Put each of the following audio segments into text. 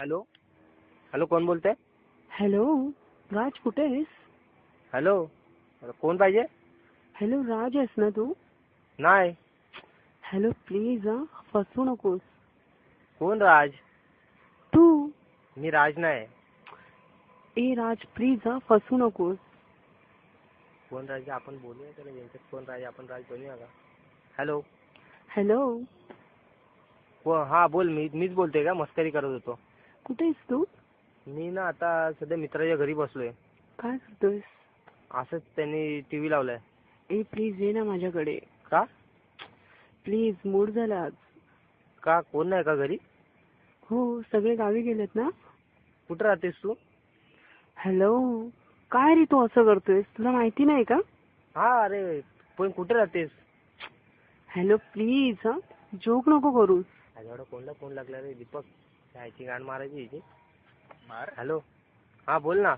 Hello hello, कोण बोलतंय? Hello राज, कुठे आहेस? हॅलो, कोण पाहिजे? हॅलो राज, आहेस ना तू? नाही. हॅलो प्लीज फसू नकोस. कोण राज? तू. मी राज नाही. ए राज प्लीज फसू नकोस. कोण राज? आपण बोलूया त्याला यांच्यात. कोण राज? आपण राज बनूया का? हॅलो. हॅलो. हा बोल. मीच बोलतोय का? मस्करी करत होतो. कुठे आहेस तू? मी ना आता सध्या मित्राच्या घरी बसलोय. काय करतोयस? असंच त्यांनी टीव्ही लावलाय. ए प्लीज ये ना माझ्याकडे. का? प्लीज, मूड झाला आज. का? कोण नाही का घरी? हो, सगळे गावी गेलेत ना. कुठं राहतेस तू? हॅलो, काय रे तू असं करतोयस? तुला माहिती नाही का? हा, अरे पण कुठे राहतेस? हॅलो प्लीज जोक नको करूस. माझ्याकडे कोणला फोन लागला रे? दीपक, याची गाण मारायची याची. हॅलो. हा बोल ना.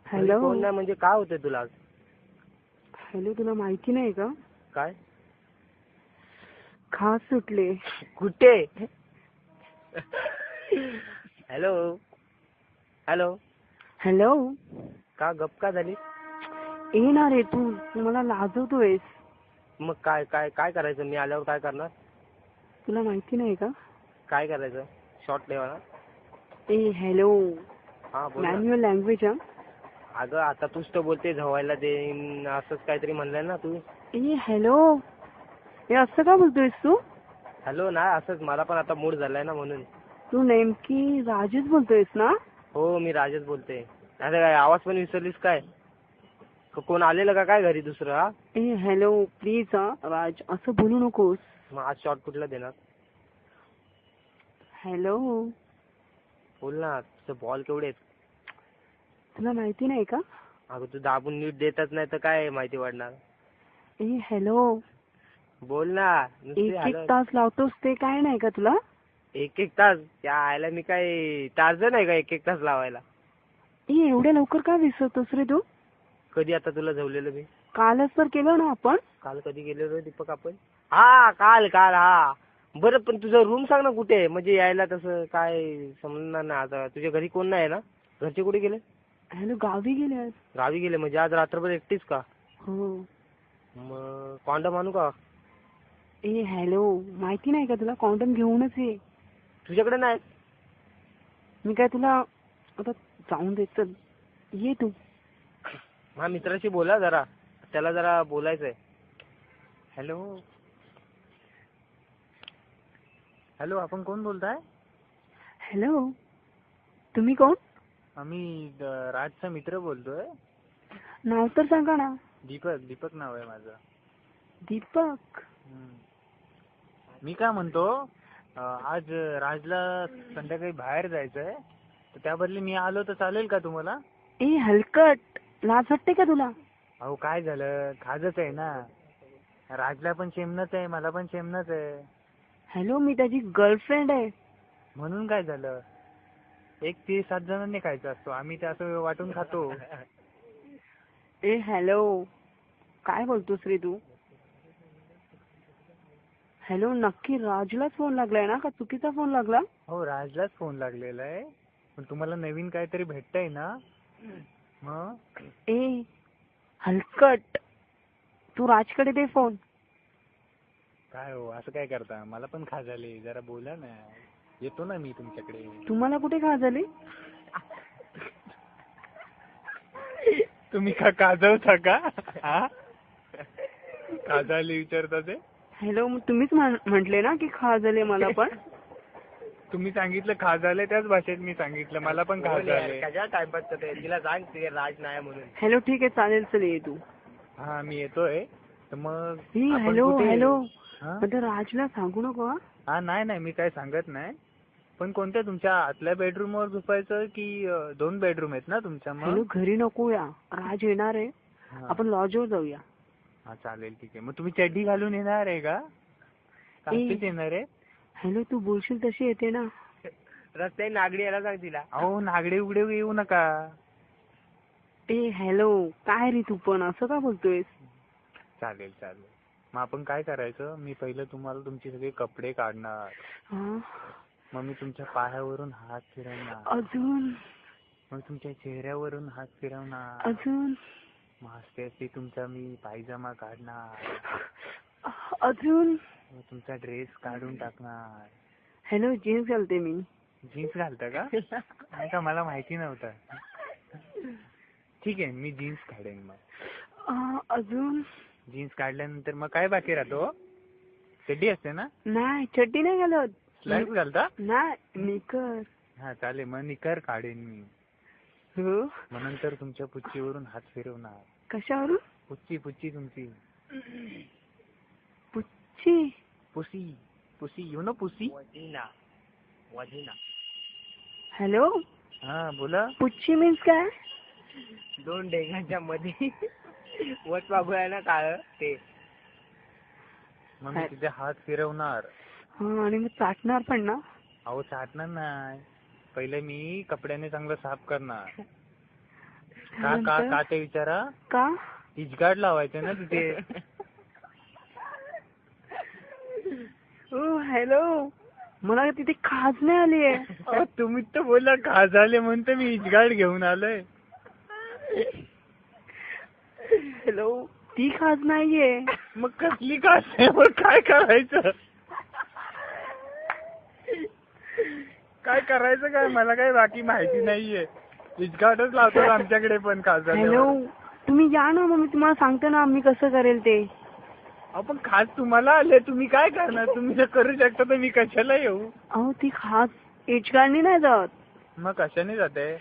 हॅलो. कोण नाही म्हणजे काय होतंय तुला? हॅलो, तुला माहिती नाही का? काय? खास सुटले. कुठे? Hello hello. हॅलो. का गप का झाली? ये ना रे तू मला लाजवतोयस. मग काय काय काय करायचं? मी आल्यावर काय करणार? तुला माहिती नाही का? काय करायचं? शॉर्ट ठेवा. ए हॅलो. हा बोल ना. मॅन्युअल लँग्वेज अगं आता तूच तर बोलते झवायला देईन असंच काहीतरी म्हणलंय ना तू. ए हॅलो. हे असं का बोलतोयस तू? हॅलो ना, असंच मला पण आता मूड झालाय ना म्हणून. तू नेमकी राजेश बोलतोयस ना? हो, मी राजेश बोलते. अरे काय आवाज पण विसरलीस काय? कोण आलेलं का काय घरी दुसरं? हा. ए हॅलो प्लीज राज, असं बोलू नकोस. मग आज शॉर्ट कुठला देणार? हॅलो. बोल ना. तुझं बॉल केवढे आहेत? तुला माहिती नाही का? अगं तू दाबून नीट देतच नाही तर काय माहिती वाढणार? ए हॅलो. बोल ना. एक एक तास लावतोस ते काय नाही का तुला? एक एक तास? त्या आयला मी काय टार्झन आहे का एक एक तास लावायला? ए एवढ्या लवकर का विसरतोस रे तू? कधी आता तुला झवलेलं मी? कालच तर केलं ना आपण. काल कधी गेलो रे दीपक आपण? हा काल काल हा. बरं पण तुझं रूम सांग ना कुठे आहे? म्हणजे यायला तसं काय समजणार नाही. आता तुझ्या घरी कोण नाही ना? घरचे कुठे गेले? हॅलो, गावी गेले. गावी गेले म्हणजे आज रात्रभर एकटीच का? हो. मग कॉन्डम आणू का? ए हॅलो, माहिती नाही का तुला? कॉन्डम घेऊनच ये. तुझ्याकडे नाही? मी काय तुला आता जाऊन दे, चल ये तू. हा, मित्राशी बोला जरा, त्याला जरा बोलायचंय. हॅलो हॅलो, आपण कोण बोलताय? हॅलो, तुम्ही कोण? आम्ही राजचा मित्र बोलतोय. नाव तर सांगा ना. दीपक. दीपक नाव आहे माझं. दीपक. मी काय म्हणतो, आज राजला संध्याकाळी बाहेर जायचंय, तर त्या बदली मी आलो तर चालेल का तुम्हाला? ए हलकट, लाज वाटते का तुला? अहो काय झालं, खाजच आहे ना. राजला पण शेमनच आहे, मला पण शेमनच आहे. हॅलो, मी त्याची गर्लफ्रेंड आहे. म्हणून काय झालं? एक 7 जणांनी खायचं असतो, आम्ही ते असं वाटून खातो. ए हॅलो, काय बोलतोस रे तू? हॅलो, नक्की राजलाच फोन लागलाय ना, का चुकीचा फोन लागला? हो, राजलाच फोन लागलेला आहे. पण तुम्हाला नवीन काहीतरी भेटतंय ना? मग ए हलकट, तू राजकडे दे फोन. काय हो, असं काय करता? मला पण खा झाली, जरा बोला ना. येतो ना मी तुमच्याकडे. तुम्हाला कुठे खा झाली? तुम्ही का काजवता का? काजाली विचारता ते? हॅलो, मग तुम्हीच म्हटले ना की खा झाले मला पण. तुम्ही सांगितलं खा झाले, त्याच भाषेत मी सांगितलं मला पण खा झाले. कशा टाइमपास करते? तिला सांग ते राज नाही म्हणून. हॅलो, ठीक आहे, चालेल, चल ये तू. हा, मी येतोय. तर मग हॅलो हॅलो, आता राजला सांगू नको. हा नाही नाही, मी काय सांगत नाही. पण कोणत्या तुमच्या आतल्या बेडरूम वर झोपायचं की 2 बेडरूम आहेत ना तुमच्या? हॅलो, घरी नको या, राज येणार आहे, आपण लॉजवर जाऊया. हा चालेल, ठीक आहे. मग तुम्ही चड्डी घालून येणार आहे का? काहीच येणार आहे? हॅलो, तू बोलशील तशी येते ना. रस्त्याने नागडी यायला सांग तिला. अहो, नागडे उघडे येऊ नका. ए हॅलो, काय रे तू पण असं का बोलतोयस? चालेल चालेल. मग आपण काय करायचं, मी पहिलं तुम्हाला तुमचे सगळे कपडे काढणार. मग मी तुमच्या पायावरून हात फिरवणार. अजून मग तुमच्या चेहऱ्यावरून हात फिरवणार. अजून मग हसते हसते तुमचा मी पायजमा काढणार. अजून मग तुमचा ड्रेस काढून टाकणार. हॅलो, जीन्स घालते मी. जीन्स घालता का? नाही का, मला माहिती नव्हतं. ठीक आहे, मी जीन्स काढेन. मग अजून जीन्स काढल्यानंतर मग काय बाकी राहतो? चड्डी असते ना? नाही, चड्डी नाही घालत. स्लाइड्स घालता? नाही, निकर. हा चालेल, मग निकर काढेन मी. हो. मग नंतर तुमच्या पुच्चीवरून हात फिरवणार. कशावरून? पुच्ची तुमची. पुच्ची? Pussy you know pussy. Vagina. Hello, हा बोला. पुच्ची मीन्स काय? दोन डेंगांच्या मध्ये वत बाबू आहे ना काळ ते. मग मी तिथे हात फिरवणार. हा, आणि मग चाटणार पण ना? अहो चाटणार नाही, पहिले मी कपड्याने चांगलं साफ करणार. का का का ते विचारा. का? इजगाड लावायचं ना तिथे. ओ हॅलो, मला तिथे खाज नाही आली आहे. तुम्ही तर बोला खाज आले म्हणते, मी इजगाड घेऊन आलोय. हॅलो, ती खाज नाहीये. मग कसली खाज आहे? मग काय करायचं? काय करायचं काय, मला काही बाकी माहिती नाहीये. इजगाडच लावतात आमच्याकडे पण खाज. हॅलो, तुम्ही या ना, मग मी तुम्हाला सांगते ना मी कसं करेल ते. आपण खास तुम्हाला आले, तुम्ही काय करणार? तुम्ही जर करू शकता तर मी कशाला येऊ? अहो, ती खाज एचगाडनी नाही जात. मग कशाने जाते?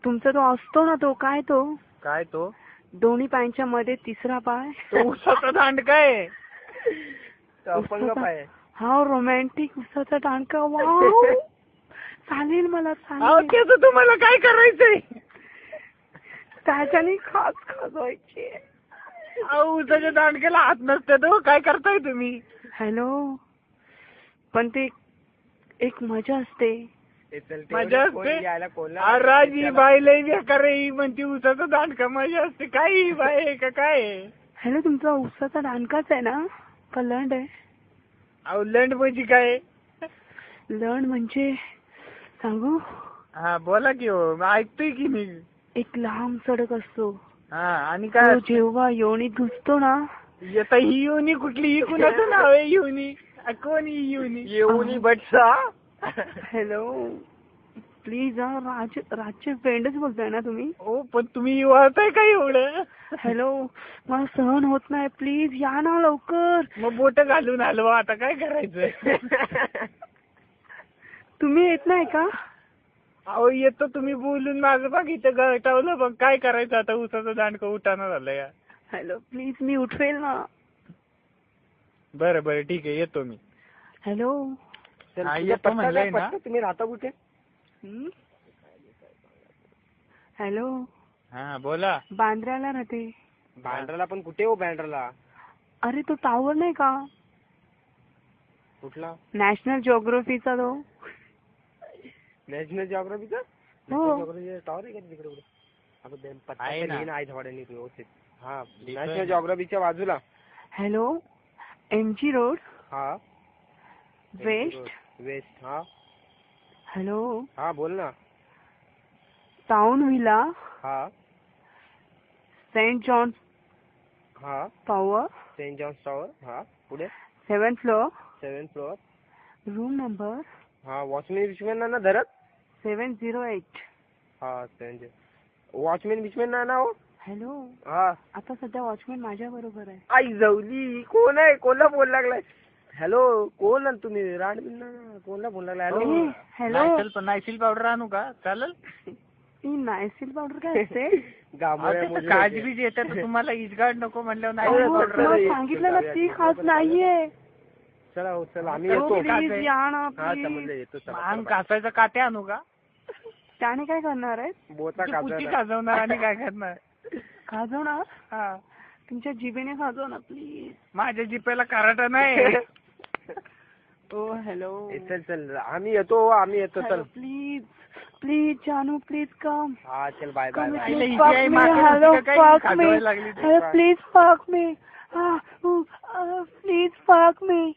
तुमचा तो असतो ना, तो काय तो? काय तो? दोन्ही पायांच्या मध्ये तिसरा पाय. तो उसाचा दांडका आहे. अपंग पाय. हा, रोमॅन्टिक उसाचा दांडका. वाव, चालेल मला, अहो चालेल. त्याचं तुम्हाला काय करायचंय? त्याच्याने खाज खाजवायची. अहो उसाच्या दांडक्याला हात नसते तो, काय करताय तुम्ही? हॅलो, पण ते एक मजा असते. मजा असते. राजी बाई लई बेकार आहे ही, म्हणते उसाचा दांडका मजा असते. काय ही बाई आहे का काय? हॅलो, तुमचा उसाचा दांडकाच आहे ना, का लंड आहे? अहो लंड म्हणजे काय? लंड म्हणजे सांगू? हा बोला की. हो ऐकतोय की मी. एक लांब सडक असतो. हा, आणि काय? तो जेव्हा योनीत घुसतो ना. येता ही योनी कुठली? ही कुणाचं नाव आहे योनी? कोण ही योनी? येऊनी बटसा. हॅलो, प्लीज हा, राजचे फ्रेंडच बोलतोय ना तुम्ही? हो, पण तुम्ही वाळताय का एवढं? हॅलो, मला सहन होत नाही, प्लीज या ना लवकर. मग बोट घालून आलो, आता काय करायचं? तुम्ही येत नाही का? अहो येतो, तुम्ही बोलून माझं बघ इथं गळटावलं बघ. काय करायचं आता, उसाचं दांडकं उठाणं झालं या. हॅलो, प्लीज मी उठवेल ना. बरं बरं ठीक आहे, येतो मी. हॅलो, हा, येतो म्हणलंय ना. तुम्ही राहता कुठे? हॅलो, हा बोला. बांद्र्याला राहते. बँड्राला पण कुठे हो? बँड्राला अरे, तो टावर नाही का, कुठला? नॅशनल जिओग्राफीचा तो. नॅशनल जिओग्राफीचा? हो. टावर आहे का तिकडे? कुठे? आहे ना. व्यवस्थित. हा, नॅशनल जिओग्राफीच्या बाजूला. Hello, MG road. हा, वेस्ट. हा. हॅलो, हा बोल ना. Town villa. हा. सेंट जॉन्स हा. टॉवर. Saint John's tower. हा, पुढे. 7th floor. 7th floor. Room number. हा, वॉचमॅन ना धरत. 708. हा, 7. वॉचमॅन ना हो. हॅलो, हा, आता सध्या वॉचमॅन माझ्या बरोबर आहे. आई जवली. कोण आहे? कोणला फोन लागलाय? हॅलो, कोण आहे तुम्ही? राणबीन कोणला फोन लागलाय? हॅलो. हॅलो, नायसिल पावडर आणू का? चालेल. ही नायसिल पावडर काय असते? काजबीज येतात तुम्हाला. इजगाड नको म्हणल्यावर अहो, नायसिल पावडर. तुम्हाला सांगितलं ना, ती खास नाहीये. चला हो, चला आम्ही हो, येतो. प्लीज या ना, हा, प्लीज. समजलं, येतो. अंग कासायचा काटे आणू का? त्याने काय करणार आहे? बोचा पुच्ची खाजवणार आणि काय करणार? खाजवणार? हा, तुमच्या जिभेने खाजव ना, प्लीज. माझ्या जिपेला कराटा नाही. ओ हॅलो, चल आम्ही येतो. चल प्लीज प्लीज जानू, प्लीज कम. हा, चल bye bye. Hello, fuck me. Hello, please fuck me. Please fuck me.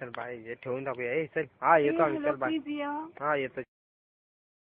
चल बाय ठेवून टाकूया. चल हा येतो आम्ही. चल बाय. प्लीज या. हा येतो.